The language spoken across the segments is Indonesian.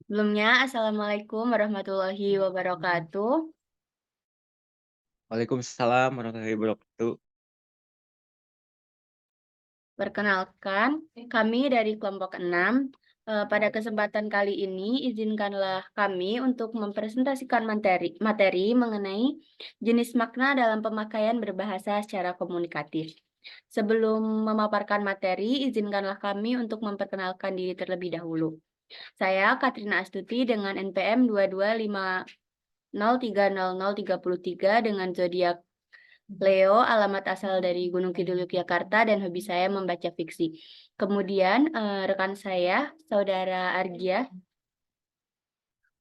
Sebelumnya, Assalamualaikum warahmatullahi wabarakatuh. Waalaikumsalam warahmatullahi wabarakatuh. Perkenalkan, kami dari kelompok 6. Pada kesempatan kali ini, izinkanlah kami untuk mempresentasikan materi mengenai jenis makna dalam pemakaian berbahasa secara komunikatif. Sebelum memaparkan materi, izinkanlah kami untuk memperkenalkan diri terlebih dahulu. Saya Katrina Astuti dengan NPM 225030033 dengan zodiak Leo, alamat asal dari Gunung Kidul, Yogyakarta, dan hobi saya membaca fiksi. Kemudian rekan saya, Saudara Argia.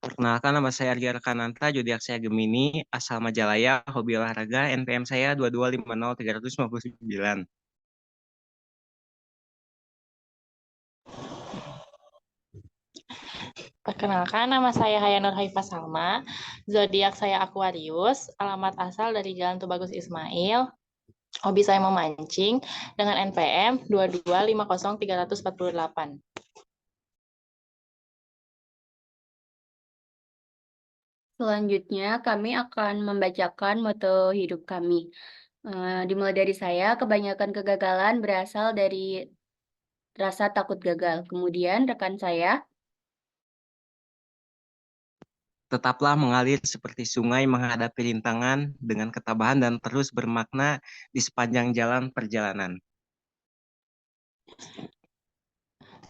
Perkenalkan, nama saya Arya Rekananta, zodiak saya Gemini, asal Majalaya, hobi olahraga, NPM saya 2250359. Perkenalkan, nama saya Hayanur Haifah Salma, zodiak saya Aquarius, alamat asal dari Jalan Tubagus Ismail, hobi saya memancing dengan NPM 2250348. Selanjutnya, kami akan membacakan moto hidup kami. Dimulai dari saya, kebanyakan kegagalan berasal dari rasa takut gagal. Kemudian rekan saya, Tetaplah mengalir seperti sungai menghadapi rintangan dengan ketabahan dan terus bermakna di sepanjang jalan perjalanan.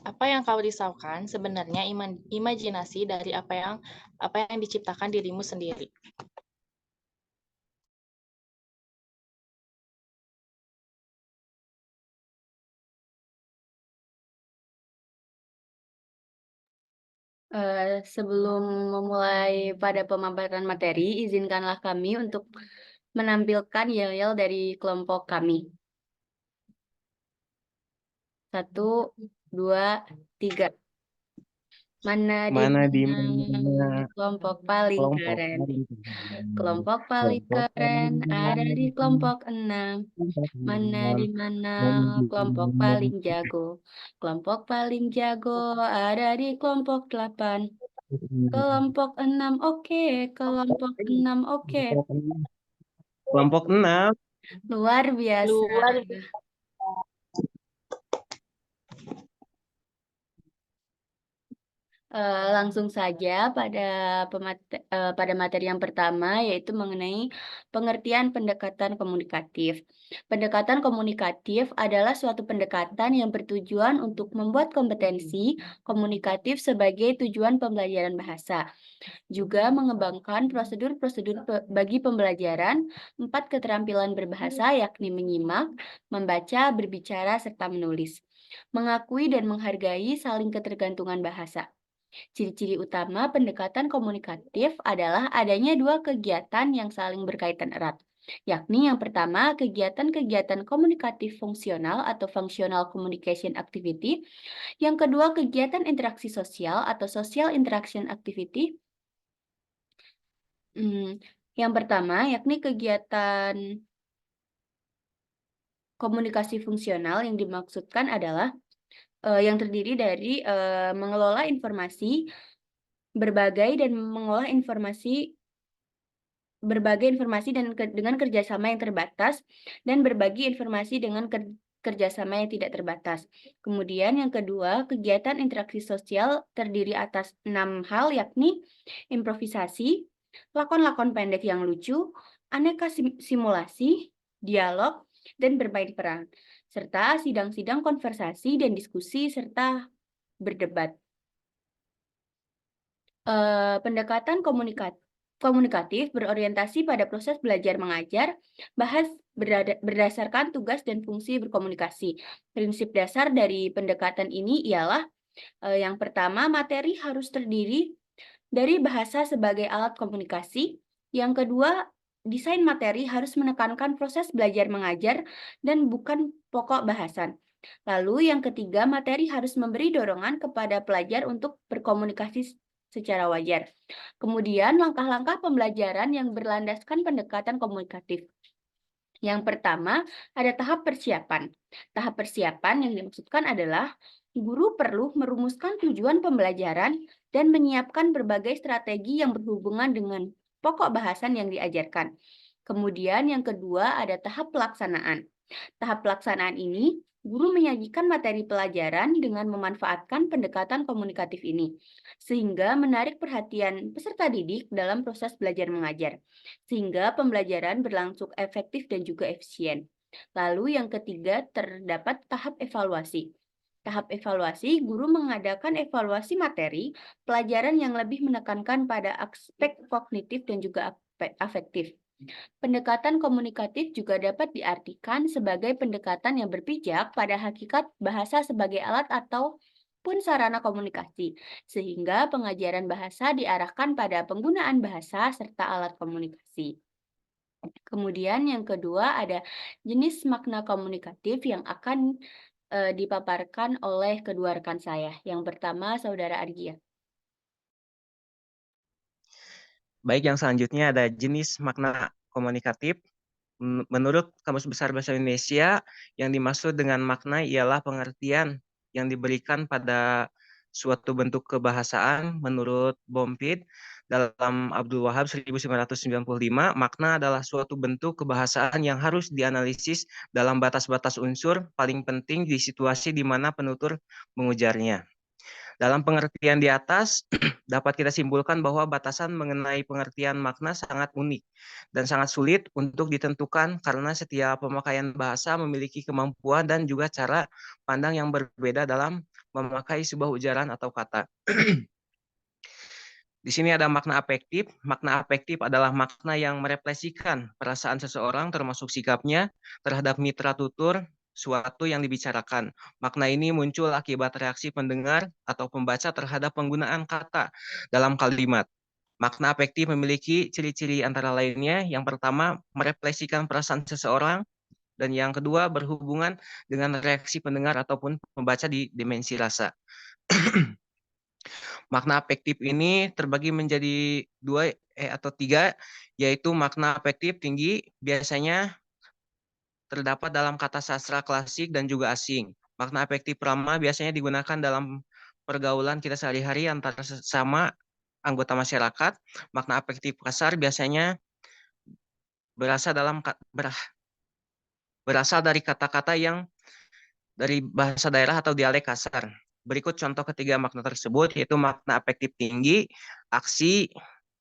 Apa yang kau risaukan sebenarnya imajinasi dari apa yang diciptakan dirimu sendiri. sebelum memulai pada pemaparan materi, izinkanlah kami untuk menampilkan yel-yel dari kelompok kami. 1, 2, 3. Mana di mana kelompok paling keren? Kelompok paling keren ada di kelompok 6. Mana di mana kelompok paling jago? Kelompok paling jago ada di kelompok 8. Kelompok 6 oke, kelompok 6 oke. Kelompok 6. Luar biasa. Luar Langsung saja pada materi yang pertama, yaitu mengenai pengertian pendekatan komunikatif. Pendekatan komunikatif adalah suatu pendekatan yang bertujuan untuk membuat kompetensi komunikatif sebagai tujuan pembelajaran bahasa. Juga mengembangkan prosedur-prosedur bagi pembelajaran 4 keterampilan berbahasa, yakni menyimak, membaca, berbicara, serta menulis. Mengakui dan menghargai saling ketergantungan bahasa. Ciri-ciri utama pendekatan komunikatif adalah adanya dua kegiatan yang saling berkaitan erat, yakni yang pertama kegiatan-kegiatan komunikatif fungsional atau functional communication activity, yang kedua kegiatan interaksi sosial atau social interaction activity. Yang pertama yakni kegiatan komunikasi fungsional yang dimaksudkan adalah yang terdiri dari mengelola informasi berbagai informasi dengan kerjasama yang terbatas dan berbagi informasi dengan kerjasama yang tidak terbatas. Kemudian yang kedua, kegiatan interaksi sosial terdiri atas 6 hal, yakni improvisasi, lakon-lakon pendek yang lucu, aneka simulasi, dialog, dan bermain peran, serta sidang-sidang konversasi dan diskusi serta berdebat. Pendekatan komunikatif berorientasi pada proses belajar mengajar, berdasarkan tugas dan fungsi berkomunikasi. Prinsip dasar dari pendekatan ini ialah yang pertama, materi harus terdiri dari bahasa sebagai alat komunikasi. Yang kedua, desain materi harus menekankan proses belajar mengajar dan bukan pokok bahasan. Lalu yang ketiga, materi harus memberi dorongan kepada pelajar untuk berkomunikasi secara wajar. Kemudian langkah-langkah pembelajaran yang berlandaskan pendekatan komunikatif. Yang pertama, ada tahap persiapan. Tahap persiapan yang dimaksudkan adalah guru perlu merumuskan tujuan pembelajaran dan menyiapkan berbagai strategi yang berhubungan dengan pokok bahasan yang diajarkan. Kemudian yang kedua ada tahap pelaksanaan. Tahap pelaksanaan ini, guru menyajikan materi pelajaran dengan memanfaatkan pendekatan komunikatif ini, sehingga menarik perhatian peserta didik dalam proses belajar mengajar, sehingga pembelajaran berlangsung efektif dan juga efisien. Lalu yang ketiga terdapat tahap evaluasi. Tahap evaluasi, guru mengadakan evaluasi materi, pelajaran yang lebih menekankan pada aspek kognitif dan juga afektif. Pendekatan komunikatif juga dapat diartikan sebagai pendekatan yang berpijak pada hakikat bahasa sebagai alat ataupun sarana komunikasi, sehingga pengajaran bahasa diarahkan pada penggunaan bahasa serta alat komunikasi. Kemudian yang kedua ada jenis makna komunikatif yang akan dipaparkan oleh kedua rekan saya. Yang pertama, Saudara Argia. Baik, yang selanjutnya ada jenis makna komunikatif. Menurut Kamus Besar Bahasa Indonesia, yang dimaksud dengan makna ialah pengertian yang diberikan pada suatu bentuk kebahasaan. Menurut Bompit, dalam Abdul Wahab 1995, makna adalah suatu bentuk kebahasaan yang harus dianalisis dalam batas-batas unsur paling penting di situasi di mana penutur mengujarnya. Dalam pengertian di atas, dapat kita simpulkan bahwa batasan mengenai pengertian makna sangat unik dan sangat sulit untuk ditentukan karena setiap pemakaian bahasa memiliki kemampuan dan juga cara pandang yang berbeda dalam memakai sebuah ujaran atau kata. Di sini ada makna afektif. Makna afektif adalah makna yang merefleksikan perasaan seseorang termasuk sikapnya terhadap mitra tutur suatu yang dibicarakan. Makna ini muncul akibat reaksi pendengar atau pembaca terhadap penggunaan kata dalam kalimat. Makna afektif memiliki ciri-ciri antara lainnya. Yang pertama, merefleksikan perasaan seseorang. Dan yang kedua, berhubungan dengan reaksi pendengar ataupun pembaca di dimensi rasa. Makna afektif ini terbagi menjadi dua atau tiga, yaitu makna afektif tinggi biasanya terdapat dalam kata sastra klasik dan juga asing. Makna afektif ramah biasanya digunakan dalam pergaulan kita sehari-hari antara sesama anggota masyarakat. Makna afektif kasar biasanya berasal dari kata-kata yang dari bahasa daerah atau dialek kasar. Berikut contoh ketiga makna tersebut, yaitu makna afektif tinggi, aksi,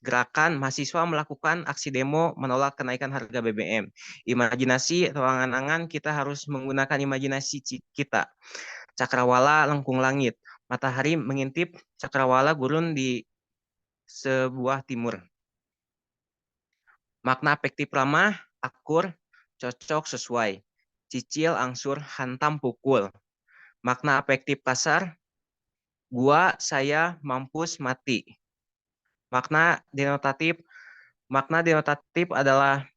gerakan, mahasiswa melakukan aksi demo menolak kenaikan harga BBM. Imajinasi atau angan-angan, kita harus menggunakan imajinasi kita. Cakrawala lengkung langit, matahari mengintip cakrawala gurun di sebuah timur. Makna afektif ramah, akur, cocok, sesuai. Cicil, angsur, hantam, pukul. Makna afektif kasar, gua, saya, mampus, mati. Makna denotatif adalah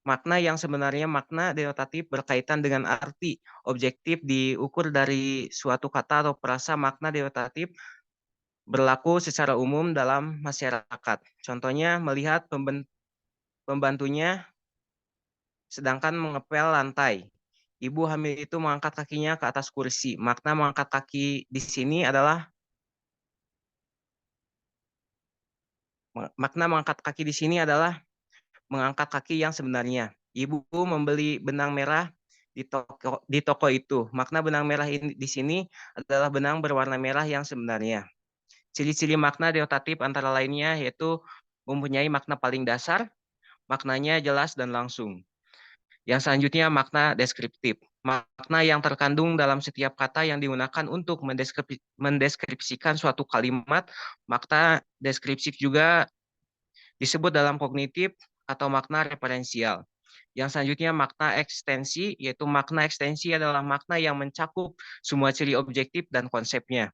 makna yang sebenarnya makna denotatif berkaitan dengan arti objektif diukur dari suatu kata atau frasa. Makna denotatif berlaku secara umum dalam masyarakat. Contohnya melihat pembantunya sedangkan mengepel lantai. Ibu hamil itu mengangkat kakinya ke atas kursi. Makna mengangkat kaki di sini adalah mengangkat kaki yang sebenarnya. Ibu membeli benang merah di toko itu. Makna benang merah di sini adalah benang berwarna merah yang sebenarnya. Ciri-ciri makna denotatif antara lainnya yaitu mempunyai makna paling dasar, maknanya jelas dan langsung. Yang selanjutnya makna deskriptif. Makna yang terkandung dalam setiap kata yang digunakan untuk mendeskripsikan suatu kalimat. Makna deskriptif juga disebut dalam kognitif atau makna referensial. Yang selanjutnya makna ekstensi, yaitu makna ekstensi adalah makna yang mencakup semua ciri objektif dan konsepnya.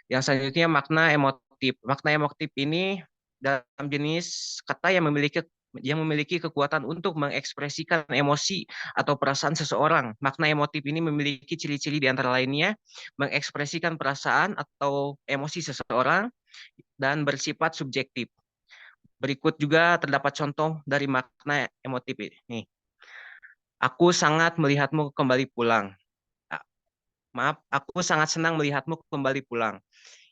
Yang selanjutnya makna emotif. Makna emotif ini dalam jenis kata yang memiliki kekuatan untuk mengekspresikan emosi atau perasaan seseorang. Makna emotif ini memiliki ciri-ciri di antara lainnya mengekspresikan perasaan atau emosi seseorang dan bersifat subjektif. Berikut juga terdapat contoh dari makna emotif ini. Aku sangat melihatmu kembali pulang. Maaf, aku sangat senang melihatmu kembali pulang.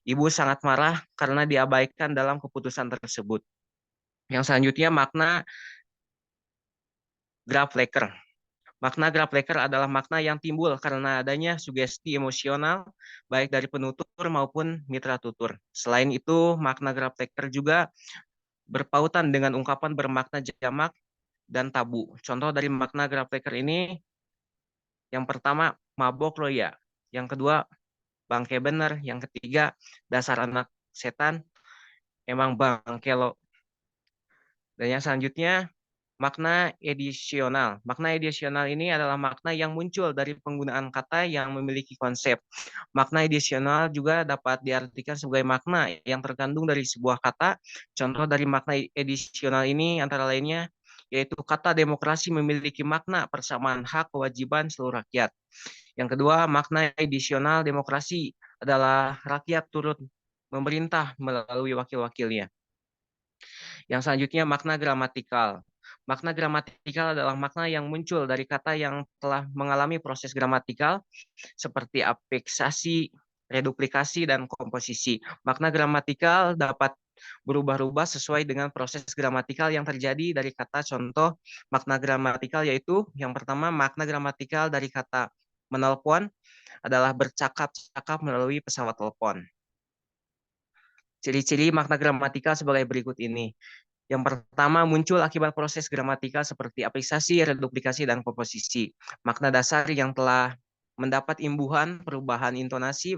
Ibu sangat marah karena diabaikan dalam keputusan tersebut. Yang selanjutnya makna Graflecker. Makna Graflecker adalah makna yang timbul karena adanya sugesti emosional baik dari penutur maupun mitra tutur. Selain itu, makna Graflecker juga berpautan dengan ungkapan bermakna jamak dan tabu. Contoh dari makna Graflecker ini, yang pertama, mabok lo ya. Yang kedua, bangke bener. Yang ketiga, dasar anak setan, emang bangke lo. Dan yang selanjutnya, makna edisional. Makna edisional ini adalah makna yang muncul dari penggunaan kata yang memiliki konsep. Makna edisional juga dapat diartikan sebagai makna yang terkandung dari sebuah kata. Contoh dari makna edisional ini antara lainnya yaitu kata demokrasi memiliki makna persamaan hak kewajiban seluruh rakyat. Yang kedua, makna edisional demokrasi adalah rakyat turut memerintah melalui wakil-wakilnya. Yang selanjutnya makna gramatikal. Makna gramatikal adalah makna yang muncul dari kata yang telah mengalami proses gramatikal seperti afiksasi, reduplikasi, dan komposisi. Makna gramatikal dapat berubah-ubah sesuai dengan proses gramatikal yang terjadi dari kata. Contoh makna gramatikal yaitu yang pertama, makna gramatikal dari kata menelpon adalah bercakap-cakap melalui pesawat telepon. Ciri-ciri makna gramatikal sebagai berikut ini. Yang pertama, muncul akibat proses gramatikal seperti afiksasi, reduplikasi, dan komposisi. Makna dasar yang telah mendapat imbuhan perubahan intonasi,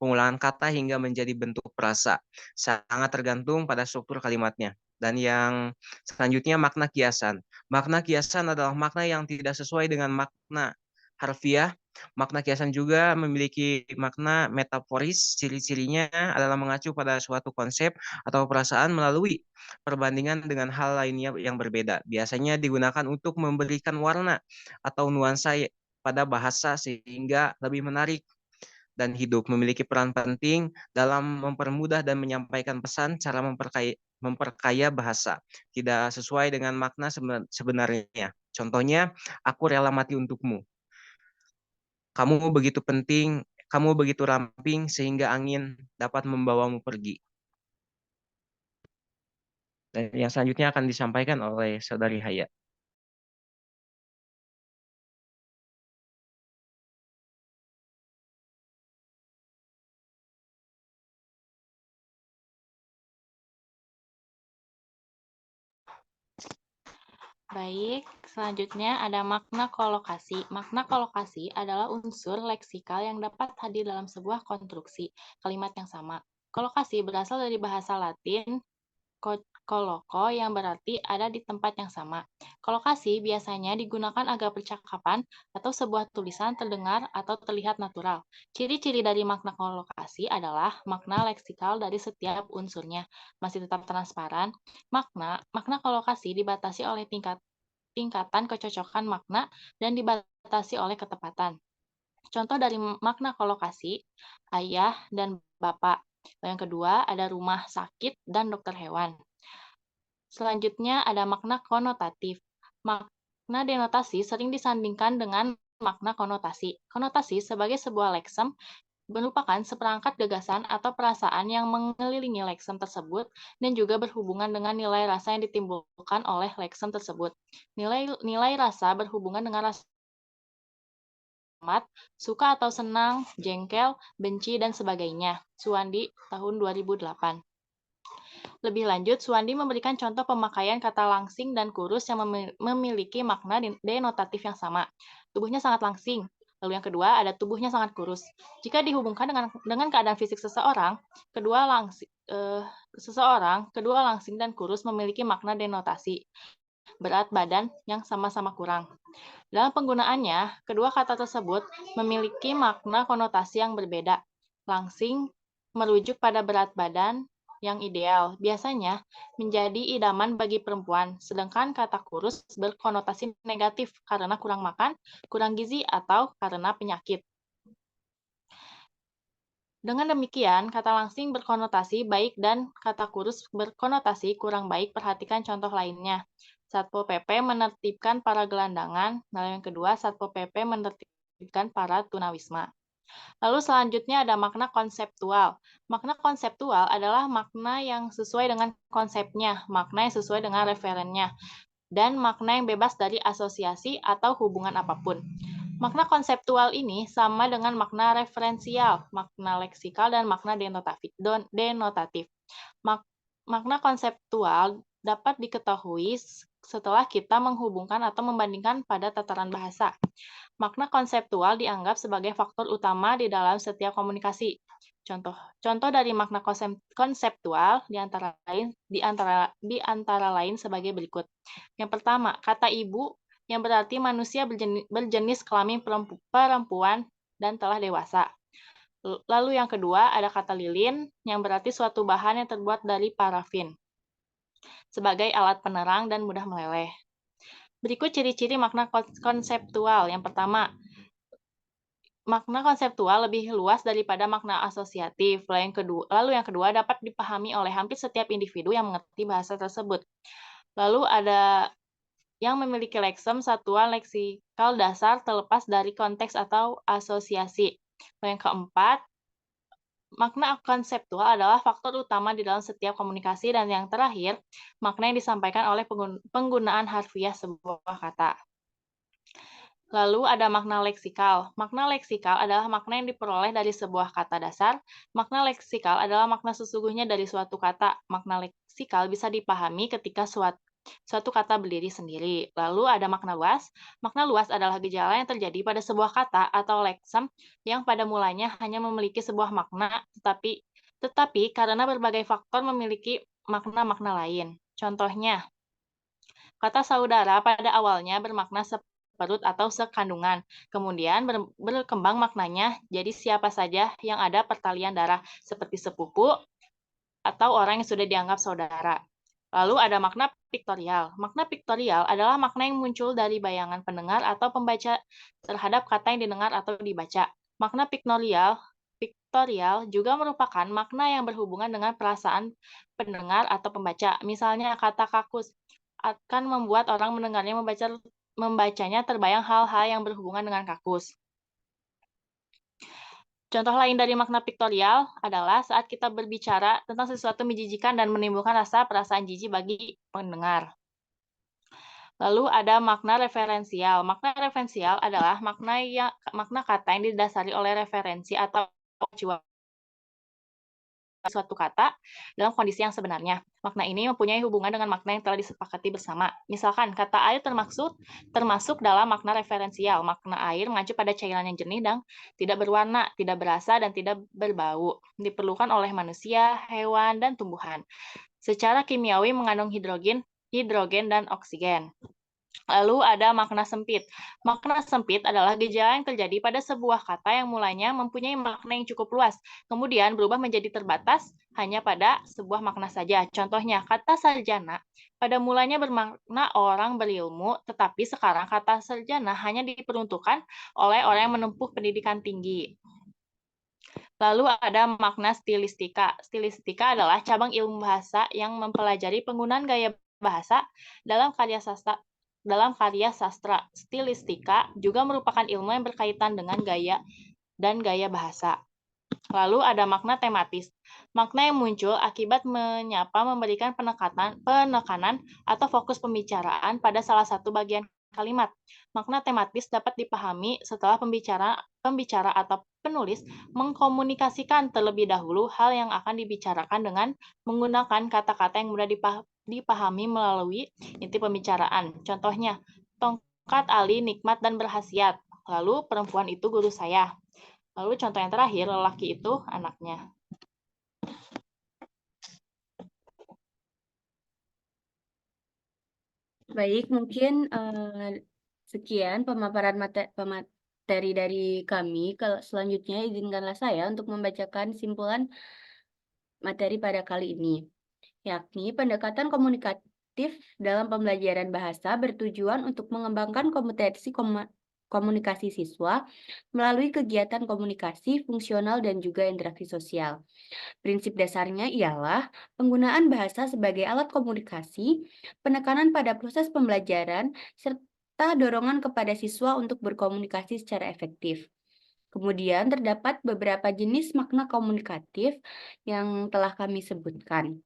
pengulangan kata hingga menjadi bentuk frasa. Sangat tergantung pada struktur kalimatnya. Dan yang selanjutnya, makna kiasan. Makna kiasan adalah makna yang tidak sesuai dengan makna harfiah. Makna kiasan juga memiliki makna metaforis. Ciri-cirinya adalah mengacu pada suatu konsep atau perasaan melalui perbandingan dengan hal lainnya yang berbeda. Biasanya digunakan untuk memberikan warna atau nuansa pada bahasa sehingga lebih menarik dan hidup. Memiliki peran penting dalam mempermudah dan menyampaikan pesan, cara memperkaya bahasa. Tidak sesuai dengan makna sebenarnya. Contohnya, aku rela mati untukmu. Kamu begitu penting, kamu begitu ramping sehingga angin dapat membawamu pergi. Dan yang selanjutnya akan disampaikan oleh Saudari Haya. Baik, selanjutnya ada makna kolokasi. Makna kolokasi adalah unsur leksikal yang dapat hadir dalam sebuah konstruksi kalimat yang sama. Kolokasi berasal dari bahasa Latin koloko yang berarti ada di tempat yang sama. Kolokasi biasanya digunakan agar percakapan atau sebuah tulisan terdengar atau terlihat natural. Ciri-ciri dari makna kolokasi adalah makna leksikal dari setiap unsurnya masih tetap transparan. Makna kolokasi dibatasi oleh tingkatan kecocokan makna dan dibatasi oleh ketepatan. Contoh dari makna kolokasi, ayah dan bapak. Yang kedua, ada rumah sakit dan dokter hewan. Selanjutnya ada makna konotatif. Makna denotasi sering disandingkan dengan makna konotasi. Konotasi sebagai sebuah leksem merupakan seperangkat gagasan atau perasaan yang mengelilingi leksem tersebut dan juga berhubungan dengan nilai rasa yang ditimbulkan oleh leksem tersebut. Nilai rasa berhubungan dengan rasa suka atau senang, jengkel, benci, dan sebagainya. Suwandi, tahun 2008. Lebih lanjut, Suwandi memberikan contoh pemakaian kata langsing dan kurus yang memiliki makna denotatif yang sama. Tubuhnya sangat langsing. Lalu yang kedua, ada tubuhnya sangat kurus. Jika dihubungkan dengan keadaan fisik seseorang, kedua langsing dan kurus memiliki makna denotasi berat badan yang sama-sama kurang. Dalam penggunaannya, kedua kata tersebut memiliki makna konotasi yang berbeda. Langsing merujuk pada berat badan yang ideal, biasanya menjadi idaman bagi perempuan, sedangkan kata kurus berkonotasi negatif karena kurang makan, kurang gizi, atau karena penyakit. Dengan demikian, kata langsing berkonotasi baik dan kata kurus berkonotasi kurang baik. Perhatikan contoh lainnya. Satpol PP menertibkan para gelandangan. Lalu yang kedua, Satpol PP menertibkan para tunawisma. Lalu selanjutnya ada makna konseptual. Makna konseptual adalah makna yang sesuai dengan konsepnya, makna yang sesuai dengan referennya, dan makna yang bebas dari asosiasi atau hubungan apapun. Makna konseptual ini sama dengan makna referensial, makna leksikal, dan makna denotatif. Makna konseptual dapat diketahui setelah kita menghubungkan atau membandingkan pada tataran bahasa. Makna konseptual dianggap sebagai faktor utama di dalam setiap komunikasi. Contoh dari makna konseptual di antara lain sebagai berikut. Yang pertama, kata ibu yang berarti manusia berjenis kelamin perempuan dan telah dewasa. Lalu yang kedua ada kata lilin yang berarti suatu bahan yang terbuat dari parafin sebagai alat penerang dan mudah meleleh. Berikut ciri-ciri makna konseptual. Yang pertama, makna konseptual lebih luas daripada makna asosiatif. Lalu yang kedua dapat dipahami oleh hampir setiap individu yang mengerti bahasa tersebut. Lalu ada yang memiliki leksem satuan leksikal dasar terlepas dari konteks atau asosiasi. Yang keempat, makna konseptual adalah faktor utama di dalam setiap komunikasi. Dan yang terakhir, makna yang disampaikan oleh penggunaan harfiah sebuah kata. Lalu ada makna leksikal. Makna leksikal adalah makna yang diperoleh dari sebuah kata dasar. Makna leksikal adalah makna sesungguhnya dari suatu kata. Makna leksikal bisa dipahami ketika suatu kata berdiri sendiri. Lalu ada makna luas. Makna luas adalah gejala yang terjadi pada sebuah kata atau leksem yang pada mulanya hanya memiliki sebuah makna, tetapi karena berbagai faktor memiliki makna-makna lain. Contohnya, kata saudara pada awalnya bermakna seperut atau sekandungan. Kemudian berkembang maknanya jadi siapa saja yang ada pertalian darah, seperti sepupu atau orang yang sudah dianggap saudara. Lalu ada makna piktorial. Makna piktorial adalah makna yang muncul dari bayangan pendengar atau pembaca terhadap kata yang didengar atau dibaca. Makna piktorial juga merupakan makna yang berhubungan dengan perasaan pendengar atau pembaca. Misalnya kata kakus akan membuat orang mendengarnya membacanya terbayang hal-hal yang berhubungan dengan kakus. Contoh lain dari makna piktorial adalah saat kita berbicara tentang sesuatu menjijikan dan menimbulkan rasa perasaan jijik bagi pendengar. Lalu ada makna referensial. Makna referensial adalah makna kata yang didasari oleh referensi atau suatu kata dalam kondisi yang sebenarnya. Makna ini mempunyai hubungan dengan makna yang telah disepakati bersama. Misalkan, kata air termasuk dalam makna referensial. Makna air mengacu pada cairan yang jernih dan tidak berwarna, tidak berasa, dan tidak berbau. Diperlukan oleh manusia, hewan, dan tumbuhan. Secara kimiawi mengandung hidrogen dan oksigen. Lalu ada makna sempit. Makna sempit adalah gejala yang terjadi pada sebuah kata yang mulanya mempunyai makna yang cukup luas, kemudian berubah menjadi terbatas hanya pada sebuah makna saja. Contohnya, kata sarjana pada mulanya bermakna orang berilmu, tetapi sekarang kata sarjana hanya diperuntukkan oleh orang yang menempuh pendidikan tinggi. Lalu ada makna stilistika. Stilistika adalah cabang ilmu bahasa yang mempelajari penggunaan gaya bahasa dalam karya sastra. Stilistika juga merupakan ilmu yang berkaitan dengan gaya bahasa. Lalu ada makna tematis. Makna yang muncul akibat memberikan penekanan atau fokus pembicaraan pada salah satu bagian kalimat. Makna tematis dapat dipahami setelah pembicara atau penulis mengkomunikasikan terlebih dahulu hal yang akan dibicarakan dengan menggunakan kata-kata yang mudah dipahami melalui inti pembicaraan. Contohnya, tongkat Ali nikmat dan berkhasiat. Lalu perempuan itu guru saya. Lalu contoh yang terakhir, lelaki itu anaknya. Baik, mungkin sekian pemaparan materi dari kami. Kalau selanjutnya izinkanlah saya untuk membacakan simpulan materi pada kali ini, yakni pendekatan komunikatif dalam pembelajaran bahasa bertujuan untuk mengembangkan kompetensi komunikasi siswa melalui kegiatan komunikasi fungsional dan juga interaksi sosial. Prinsip dasarnya ialah penggunaan bahasa sebagai alat komunikasi, penekanan pada proses pembelajaran, serta dorongan kepada siswa untuk berkomunikasi secara efektif. Kemudian terdapat beberapa jenis makna komunikatif yang telah kami sebutkan.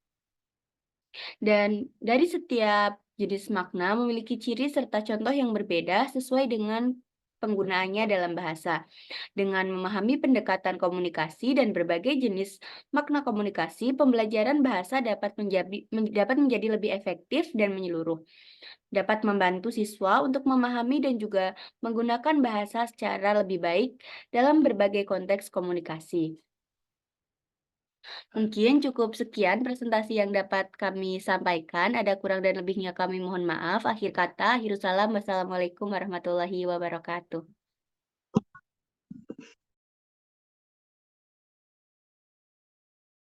Dan dari setiap jenis makna memiliki ciri serta contoh yang berbeda sesuai dengan penggunaannya dalam bahasa. Dengan memahami pendekatan komunikasi dan berbagai jenis makna komunikasi, pembelajaran bahasa dapat menjadi lebih efektif dan menyeluruh. Dapat membantu siswa untuk memahami dan juga menggunakan bahasa secara lebih baik dalam berbagai konteks komunikasi. Mungkin cukup sekian presentasi yang dapat kami sampaikan. Ada kurang dan lebihnya kami mohon maaf. Akhir kata, akhirus salam. Wassalamualaikum warahmatullahi wabarakatuh.